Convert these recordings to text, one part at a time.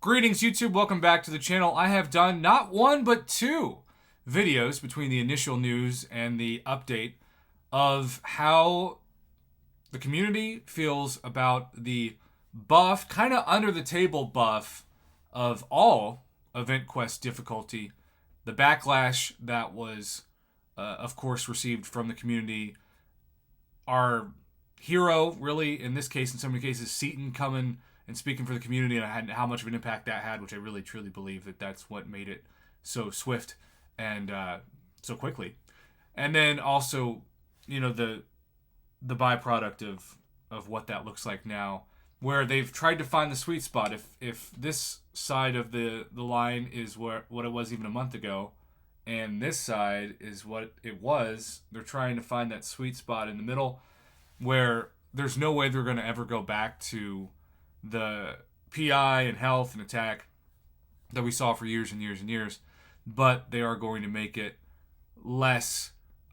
Greetings, YouTube. Welcome back to the channel. I have done not one, but two videos between the initial news and the update of how the community feels about the buff, kind of under the table buff of all Event Quest difficulty, the backlash that was, of course, received from the community. Our hero, really, in this case, in so many cases, Seaton coming and speaking for the community and how much of an impact that had, which I really, truly believe that's what made it so swift and so quickly. And then also, the byproduct of what that looks like now, where they've tried to find the sweet spot. If this side of the line is what it was even a month ago, and this side is what it was, they're trying to find that sweet spot in the middle where there's no way they're going to ever go back to the PI and health and attack that we saw for years and years and years, but they are going to make it less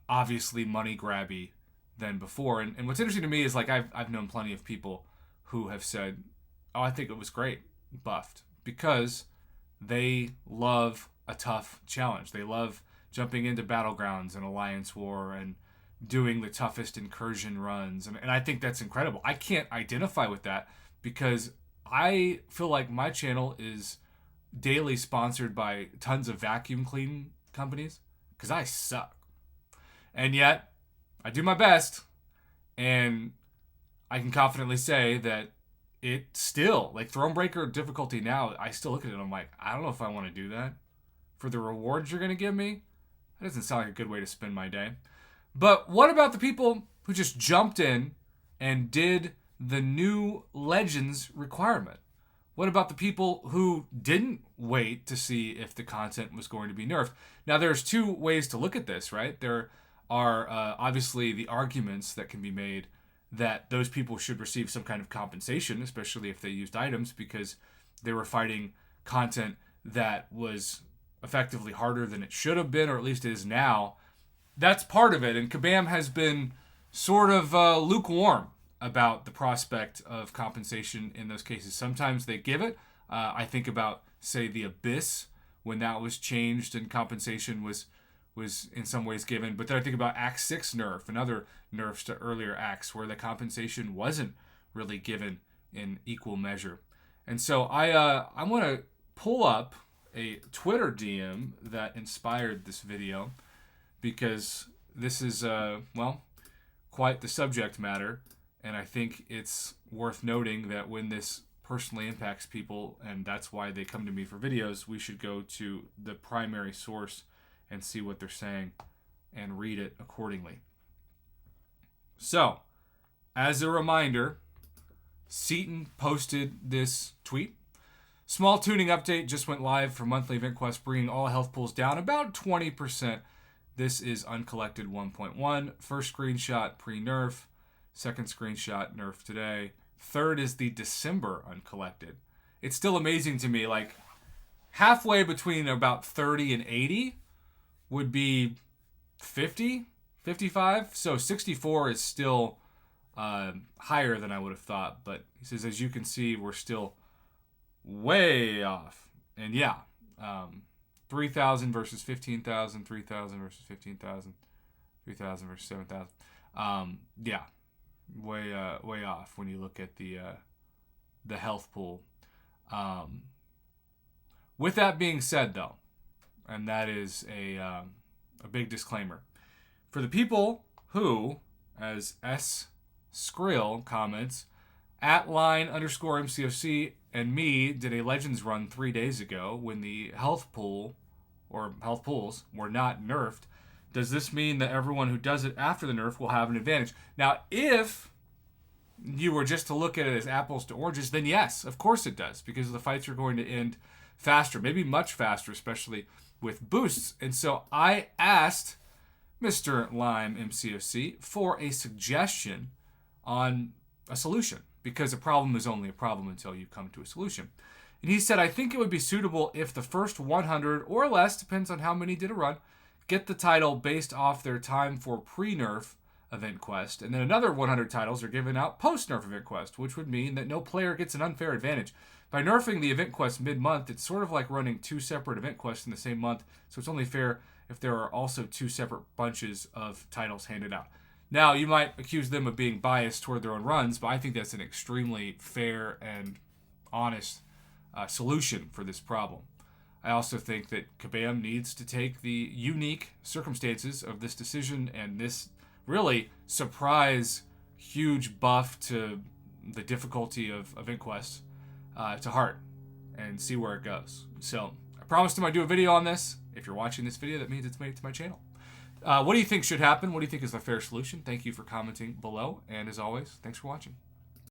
obviously money grabby than before. And what's interesting to me is, like, I've known plenty of people who have said, oh, I think it was great buffed, because they love a tough challenge. They love jumping into battlegrounds and alliance war and doing the toughest incursion runs. And I think that's incredible. I can't identify with that because I feel like my channel is daily sponsored by tons of vacuum cleaning companies because I suck. And yet, I do my best, and I can confidently say that it still, like Thronebreaker difficulty now, I still look at it and I'm like, I don't know if I want to do that. For the rewards you're going to give me? That doesn't sound like a good way to spend my day. But what about the people who just jumped in and did the new Legends requirement? What about the people who didn't wait to see if the content was going to be nerfed? Now, there's two ways to look at this, right? There are obviously the arguments that can be made that those people should receive some kind of compensation, especially if they used items, because they were fighting content that was effectively harder than it should have been, or at least it is now. That's part of it, and Kabam has been sort of lukewarm about the prospect of compensation in those cases. Sometimes they give it. I think about, say, the Abyss, when that was changed and compensation was in some ways given. But then I think about Act 6 nerf and other nerfs to earlier acts where the compensation wasn't really given in equal measure. And so I want to pull up a Twitter DM that inspired this video, because this is, quite the subject matter. And I think it's worth noting that when this personally impacts people, and that's why they come to me for videos, we should go to the primary source and see what they're saying and read it accordingly. So, as a reminder, Seaton posted this tweet. Small tuning update just went live for monthly Event Quest, bringing all health pools down about 20%. This is uncollected 1.1. First screenshot pre-nerf. Second screenshot nerf today. Third is the December uncollected. It's still amazing to me, like halfway between about 30 and 80 would be 50, 55. So 64 is still higher than I would have thought. But he says, as you can see, we're still way off. And yeah, 3,000 versus 15,000, 3,000 versus 15,000, 3,000 versus 7,000. Yeah, way off when you look at the health pool. With that being said, though, and that is a big disclaimer for the people who, as S. Skrill comments, @line_MCFC and me did a Legends run 3 days ago when the health pool or health pools were not nerfed. Does this mean that everyone who does it after the nerf will have an advantage? Now, if you were just to look at it as apples to oranges, then yes, of course it does, because the fights are going to end faster, maybe much faster, especially with boosts. And so I asked Mr. Lime MCFC for a suggestion on a solution, because a problem is only a problem until you come to a solution. And he said, I think it would be suitable if the first 100 or less, depends on how many did a run, get the title based off their time for pre-nerf Event Quest, and then another 100 titles are given out post-nerf Event Quest, which would mean that no player gets an unfair advantage. by nerfing the event quest mid-month, it's sort of like running two separate event quests in the same month, so it's only fair if there are also two separate bunches of titles handed out. Now, you might accuse them of being biased toward their own runs, but I think that's an extremely fair and honest solution for this problem. I also think that Kabam needs to take the unique circumstances of this decision and this really surprise huge buff to the difficulty of event quests to heart and see where it goes. So I promised him I'd do a video on this. If you're watching this video, that means it's made it to my channel. What do you think should happen? What do you think is the fair solution? Thank you for commenting below. And as always, thanks for watching.